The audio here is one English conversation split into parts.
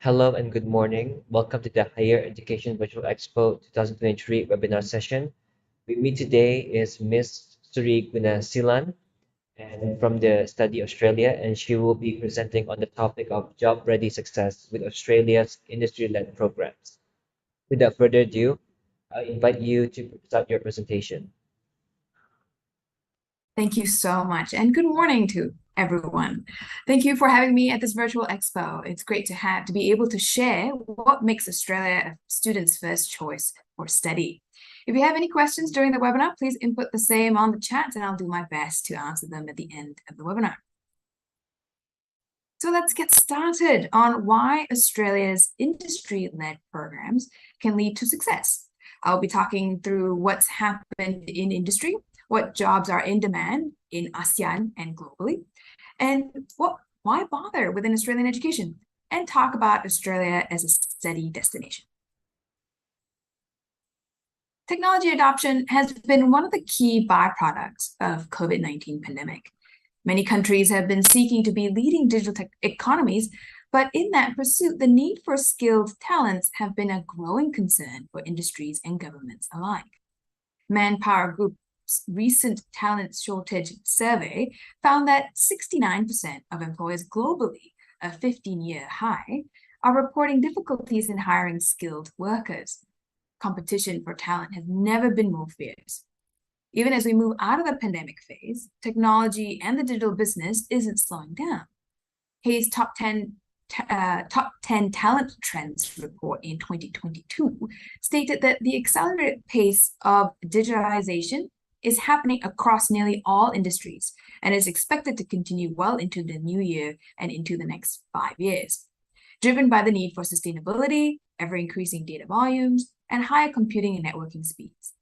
Hello and good morning. Welcome to the Higher Education Virtual Expo 2023 webinar session. With me today is Miss Suri Gunasilan and from the Study Australia, and she will be presenting on the topic of job-ready success with Australia's industry-led programs. Without further ado, I invite you to start your presentation. Thank you so much, and good morning to everyone. Thank you for having me at this virtual expo. It's great to be able to share what makes Australia a student's first choice for study. If you have any questions during the webinar, please input the same on the chat, and I'll do my best to answer them at the end of the webinar. So let's get started on why Australia's industry-led programs can lead to success. I'll be talking through what's happened in industry, what jobs are in demand in ASEAN and globally, and why bother with an Australian education, and talk about Australia as a study destination. Technology adoption has been one of the key byproducts of COVID-19 pandemic. Many countries have been seeking to be leading digital tech economies, but in that pursuit, the need for skilled talents have been a growing concern for industries and governments alike. Manpower Group's recent talent shortage survey found that 69% of employers globally, a 15-year high, are reporting difficulties in hiring skilled workers. Competition for talent has never been more fierce. Even as we move out of the pandemic phase, technology and the digital business isn't slowing down. Hayes' top 10 talent trends report in 2022 stated that the accelerated pace of digitalization is happening across nearly all industries and is expected to continue well into the new year and into the next 5 years, driven by the need for sustainability, ever-increasing data volumes, and higher computing and networking speeds.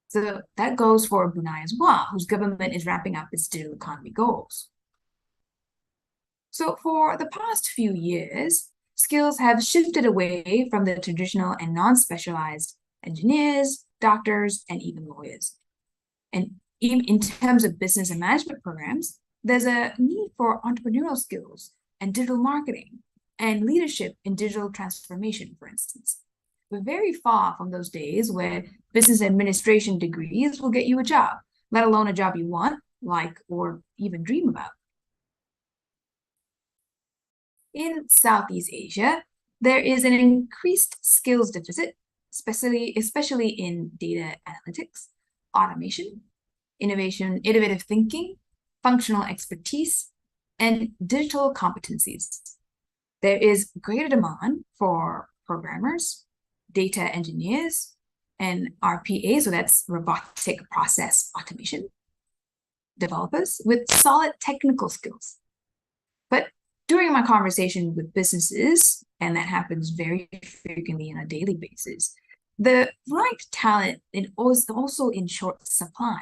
So that goes for Brunei as well, whose government is ramping up its digital economy goals. So for the past few years, skills have shifted away from the traditional and non-specialized engineers, doctors, and even lawyers. And in terms of business and management programs, there's a need for entrepreneurial skills and digital marketing and leadership in digital transformation, for instance. We're very far from those days where business administration degrees will get you a job, let alone a job you want, like, or even dream about. In Southeast Asia, there is an increased skills deficit, especially in data analytics, automation, innovative thinking, functional expertise, and digital competencies. There is greater demand for programmers, data engineers, and RPA, so that's robotic process automation, developers with solid technical skills. But during my conversation with businesses, and that happens very frequently on a daily basis, the right talent is also in short supply.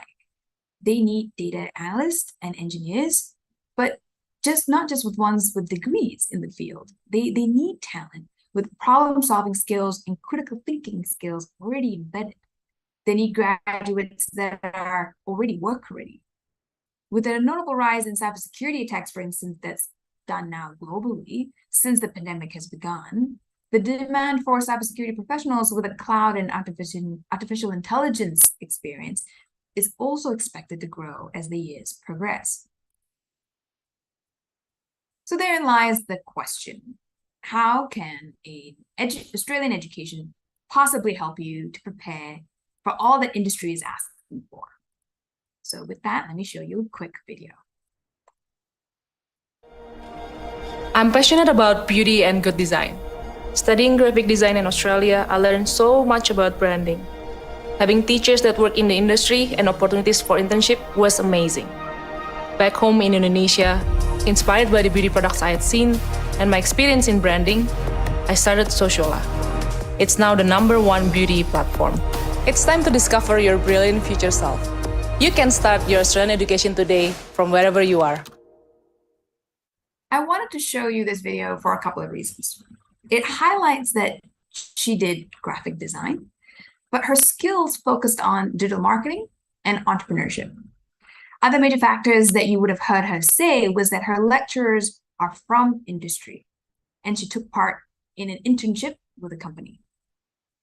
They need data analysts and engineers, but not just with ones with degrees in the field. They need talent with problem-solving skills and critical thinking skills already embedded. They need graduates that are already work-ready. With a notable rise in cybersecurity attacks, for instance, that's done now globally since the pandemic has begun, the demand for cybersecurity professionals with a cloud and artificial intelligence experience is also expected to grow as the years progress. So therein lies the question: how can an Australian education possibly help you to prepare for all that industry is asking for? So with that, let me show you a quick video. I'm passionate about beauty and good design. Studying graphic design in Australia, I learned so much about branding. Having teachers that work in the industry and opportunities for internship was amazing. Back home in Indonesia, inspired by the beauty products I had seen and my experience in branding, I started Sociola. It's now the #1 beauty platform. It's time to discover your brilliant future self. You can start your Australian education today from wherever you are. I wanted to show you this video for a couple of reasons. It highlights that she did graphic design, but her skills focused on digital marketing and entrepreneurship. Other major factors that you would have heard her say was that her lecturers are from industry, and she took part in an internship with a company.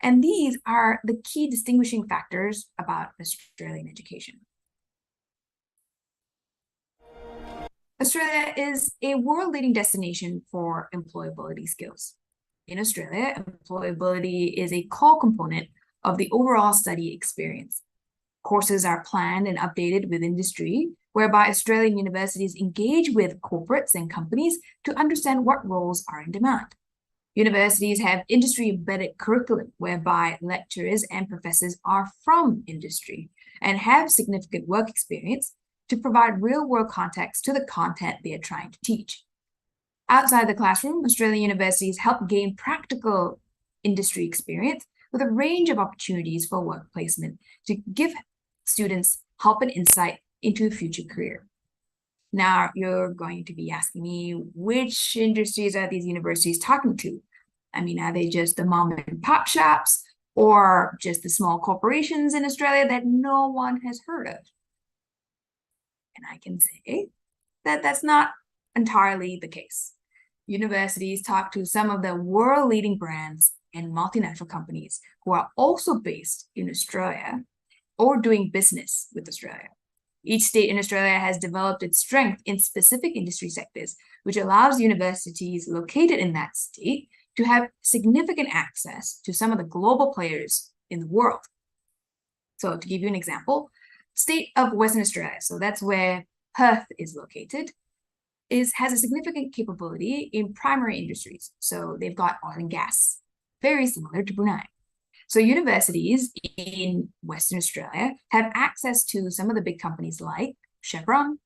And these are the key distinguishing factors about Australian education. Australia is a world-leading destination for employability skills. In Australia, employability is a core component of the overall study experience. Courses are planned and updated with industry, whereby Australian universities engage with corporates and companies to understand what roles are in demand. Universities have industry-embedded curriculum, whereby lecturers and professors are from industry and have significant work experience to provide real-world context to the content they are trying to teach. Outside the classroom, Australian universities help gain practical industry experience with a range of opportunities for work placement to give students help and insight into a future career. Now, you're going to be asking me, which industries are these universities talking to? I mean, are they just the mom and pop shops or just the small corporations in Australia that no one has heard of? And I can say that that's not entirely the case. Universities talk to some of the world-leading brands and multinational companies who are also based in Australia or doing business with Australia. Each state in Australia has developed its strength in specific industry sectors, which allows universities located in that state to have significant access to some of the global players in the world. So to give you an example, state of Western Australia, so that's where Perth is located, has a significant capability in primary industries. So they've got oil and gas, very similar to Brunei. So universities in Western Australia have access to some of the big companies like Chevron,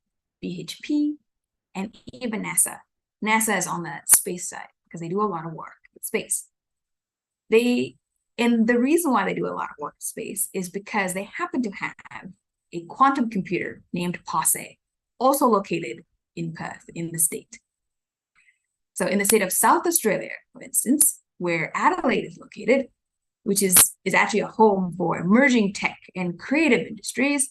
BHP, and even NASA. NASA is on the space side because they do a lot of work with space. And the reason why they do a lot of work with space is because they happen to have a quantum computer named POSSE, also located in Perth, in the state. So in the state of South Australia, for instance, where Adelaide is located, which is actually a home for emerging tech and creative industries,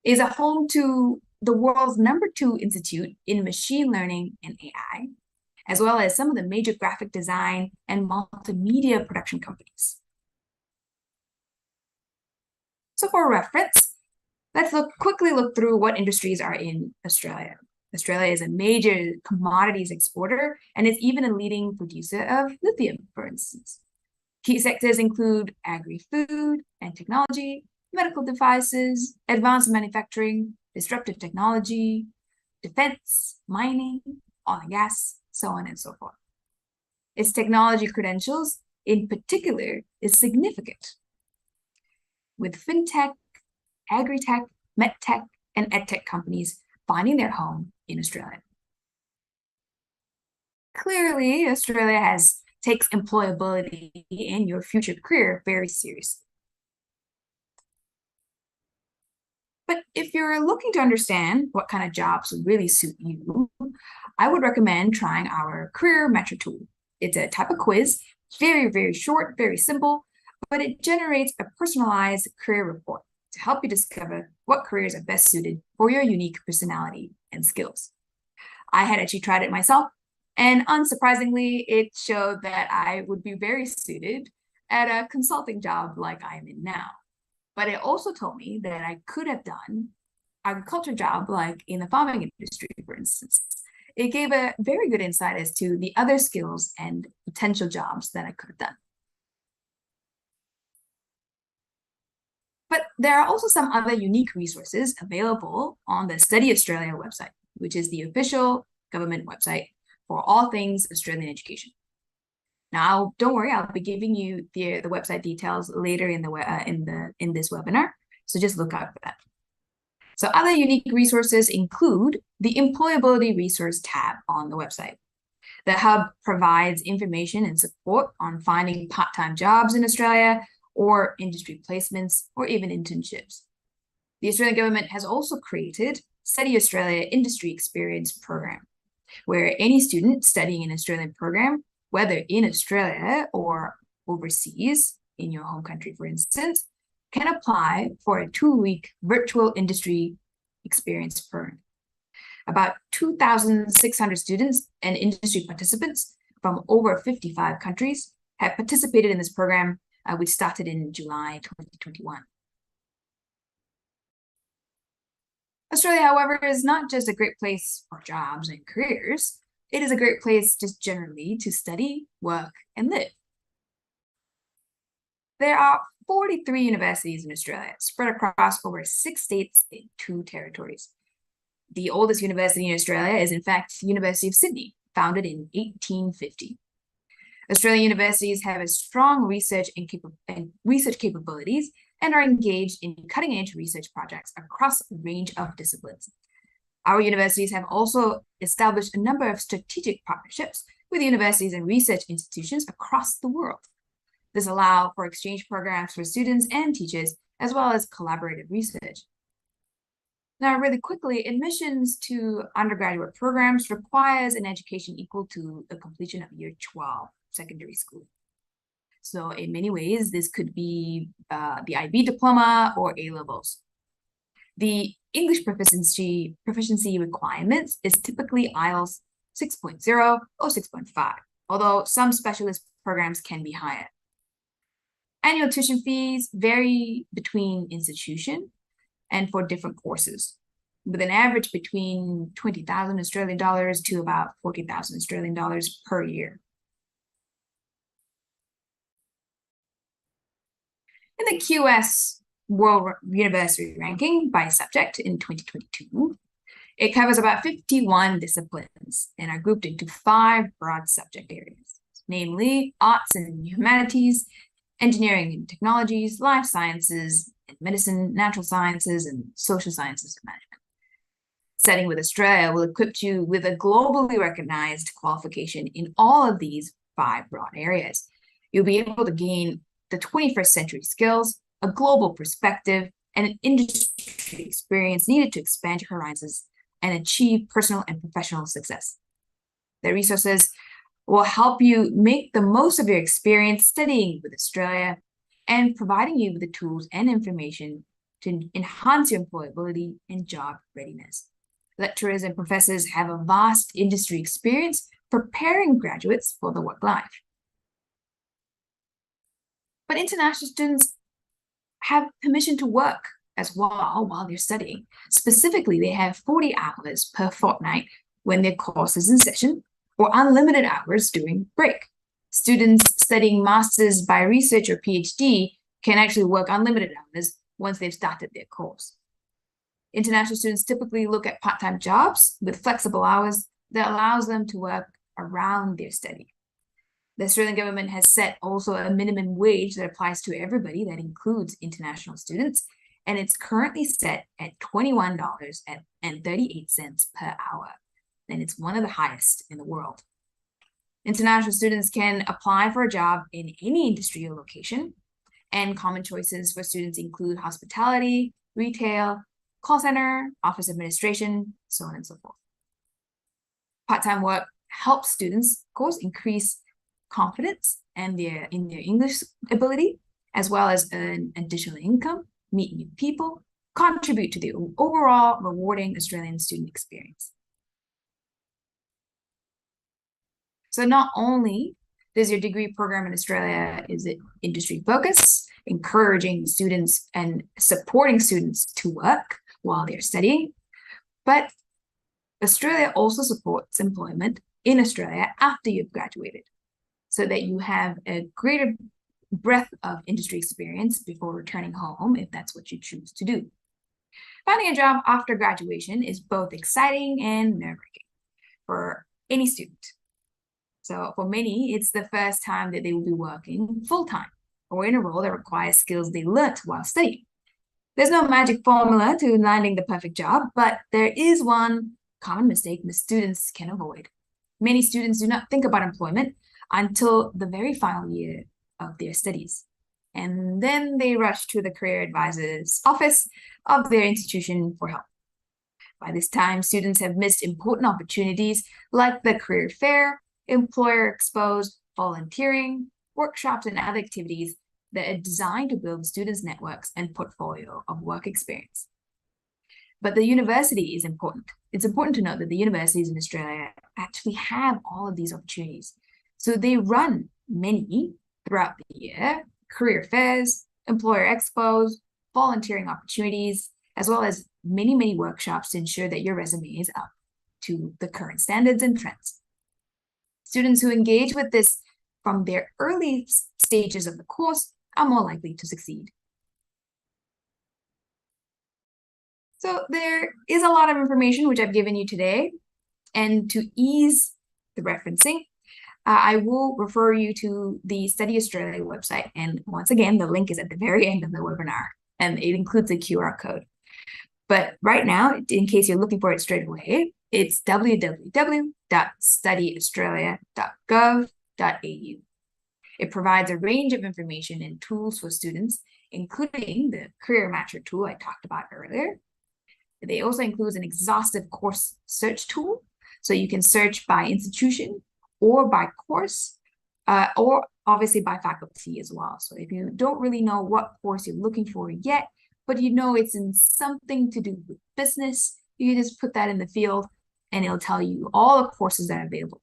is a home to the world's #2 institute in machine learning and AI, as well as some of the major graphic design and multimedia production companies. So for reference, let's quickly look through what industries are in Australia. Australia is a major commodities exporter and is even a leading producer of lithium, for instance. Key sectors include agri-food and technology, medical devices, advanced manufacturing, disruptive technology, defense, mining, oil and gas, so on and so forth. Its technology credentials, in particular, is significant, with fintech, agri-tech, medtech, and edtech companies finding their home in Australia. Clearly, Australia takes employability in your future career very seriously. But if you're looking to understand what kind of jobs would really suit you, I would recommend trying our Career Metro tool. It's a type of quiz, very, very short, very simple, but it generates a personalized career report to help you discover what careers are best suited for your unique personality and skills. I had actually tried it myself, and unsurprisingly, it showed that I would be very suited at a consulting job like I'm in now. But it also told me that I could have done agriculture job like in the farming industry, for instance. It gave a very good insight as to the other skills and potential jobs that I could have done. But there are also some other unique resources available on the Study Australia website, which is the official government website for all things Australian education. Now, don't worry, I'll be giving you the website details later in this webinar, so just look out for that. So other unique resources include the Employability Resource tab on the website. The hub provides information and support on finding part-time jobs in Australia, or industry placements, or even internships. The Australian government has also created Study Australia Industry Experience Program, where any student studying an Australian program, whether in Australia or overseas, in your home country, for instance, can apply for a 2-week virtual industry experience program. About 2,600 students and industry participants from over 55 countries have participated in this program, which started in July 2021. Australia, however, is not just a great place for jobs and careers. It is a great place just generally to study, work, and live. There are 43 universities in Australia, spread across over 6 states and 2 territories. The oldest university in Australia is, in fact, the University of Sydney, founded in 1850. Australian universities have a strong research capabilities and are engaged in cutting-edge research projects across a range of disciplines. Our universities have also established a number of strategic partnerships with universities and research institutions across the world. This allows for exchange programs for students and teachers, as well as collaborative research. Now, really quickly, admissions to undergraduate programs requires an education equal to the completion of year 12 secondary school. So in many ways, this could be the IB diploma or A-levels. The English proficiency requirements is typically IELTS 6.0 or 6.5, although some specialist programs can be higher. Annual tuition fees vary between institution and for different courses, with an average between 20,000 Australian dollars to about 40,000 Australian dollars per year. In the QS World University Ranking by subject in 2022, it covers about 51 disciplines and are grouped into 5 broad subject areas, namely arts and humanities, engineering and technologies, life sciences and medicine, natural sciences, and social sciences and management. Studying with Australia will equip you with a globally recognized qualification in all of these 5 broad areas. You'll be able to gain the 21st century skills, a global perspective, and an industry experience needed to expand your horizons and achieve personal and professional success. The resources will help you make the most of your experience studying with Australia and providing you with the tools and information to enhance your employability and job readiness. Lecturers and professors have a vast industry experience preparing graduates for the work life. But international students have permission to work as well while they're studying. Specifically, they have 40 hours per fortnight when their course is in session, or unlimited hours during break. Students studying masters by research or PhD can actually work unlimited hours once they've started their course. International students typically look at part-time jobs with flexible hours that allows them to work around their study. The Australian government has set also a minimum wage that applies to everybody, that includes international students, and it's currently set at $21.38 per hour, and it's one of the highest in the world. International students can apply for a job in any industry or location, and common choices for students include hospitality, retail, call center, office administration, so on and so forth. Part-time work helps students, of course, increase confidence and in their English ability, as well as earn additional income, meet new people, contribute to the overall rewarding Australian student experience. So not only does your degree program in Australia is it industry focused, encouraging students and supporting students to work while they're studying, but Australia also supports employment in Australia after you've graduated, so that you have a greater breadth of industry experience before returning home, if that's what you choose to do. Finding a job after graduation is both exciting and nerve-wracking for any student. So for many, it's the first time that they will be working full-time or in a role that requires skills they learnt while studying. There's no magic formula to landing the perfect job, but there is one common mistake that students can avoid. Many students do not think about employment until the very final year of their studies. And then they rush to the career advisor's office of their institution for help. By this time, students have missed important opportunities like the career fair, employer exposed, volunteering, workshops, and other activities that are designed to build students' networks and portfolio of work experience. But the university is important. It's important to note that the universities in Australia actually have all of these opportunities. So they run many throughout the year: career fairs, employer expos, volunteering opportunities, as well as many, many workshops to ensure that your resume is up to the current standards and trends. Students who engage with this from their early stages of the course are more likely to succeed. So there is a lot of information which I've given you today, and to ease the referencing, I will refer you to the Study Australia website. And once again, the link is at the very end of the webinar, and it includes a QR code. But right now, in case you're looking for it straight away, it's www.studyaustralia.gov.au. It provides a range of information and tools for students, including the Career Matcher tool I talked about earlier. They also include an exhaustive course search tool, so you can search by institution or by course, or obviously by faculty as well. So if you don't really know what course you're looking for yet, but you know it's in something to do with business, you can just put that in the field and it'll tell you all the courses that are available.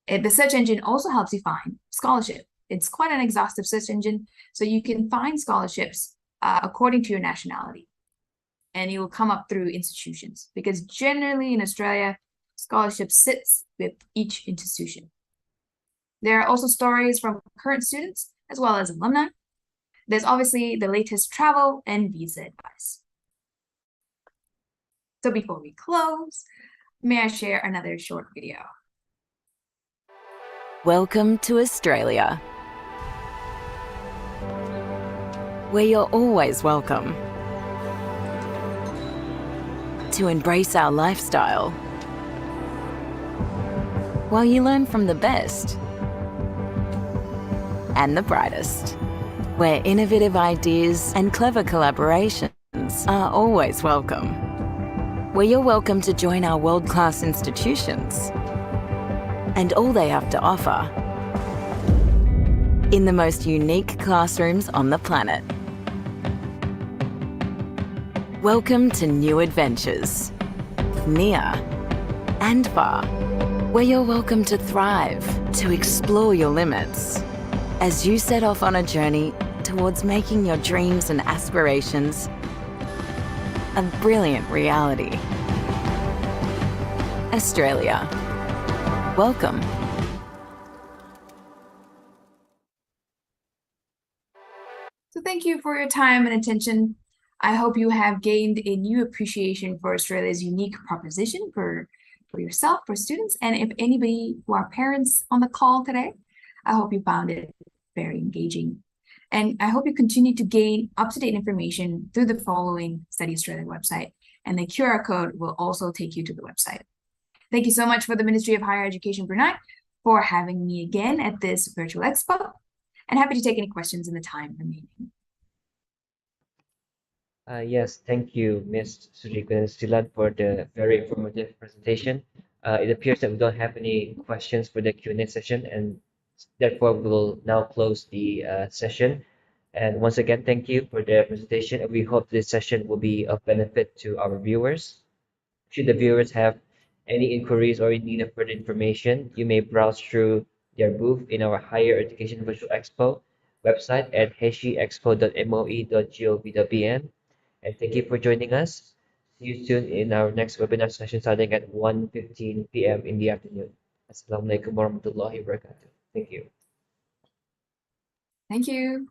The search engine also helps you find scholarship. It's quite an exhaustive search engine, so you can find scholarships according to your nationality. And it will come up through institutions, because generally in Australia, scholarship sits with each institution. There are also stories from current students as well as alumni. There's obviously the latest travel and visa advice. So before we close, may I share another short video? Welcome to Australia, where you're always welcome. To embrace our lifestyle, while you learn from the best and the brightest, where innovative ideas and clever collaborations are always welcome, where you're welcome to join our world-class institutions and all they have to offer in the most unique classrooms on the planet. Welcome to new adventures, near and far, where you're welcome to thrive, to explore your limits, as you set off on a journey towards making your dreams and aspirations a brilliant reality. Australia, welcome. So thank you for your time and attention. I hope you have gained a new appreciation for Australia's unique proposition for yourself, for students, and if anybody who are parents on the call today, I hope you found it very engaging. And I hope you continue to gain up-to-date information through the following Study Australia website, and the QR code will also take you to the website. Thank you so much for the Ministry of Higher Education Brunei for having me again at this virtual expo, and happy to take any questions in the time remaining. Yes, thank you, Ms. Surikun Silan, for the very informative presentation. It appears that we don't have any questions for the Q&A session, and therefore we will now close the session. And once again, thank you for the presentation, and we hope this session will be of benefit to our viewers. Should the viewers have any inquiries or in need of further information, you may browse through their booth in our Higher Education Virtual Expo website at heshi.expo.moe.gov.bn. And thank you for joining us. See you soon in our next webinar session starting at 1:15 p.m. in the afternoon. Assalamualaikum warahmatullahi wabarakatuh. Thank you. Thank you.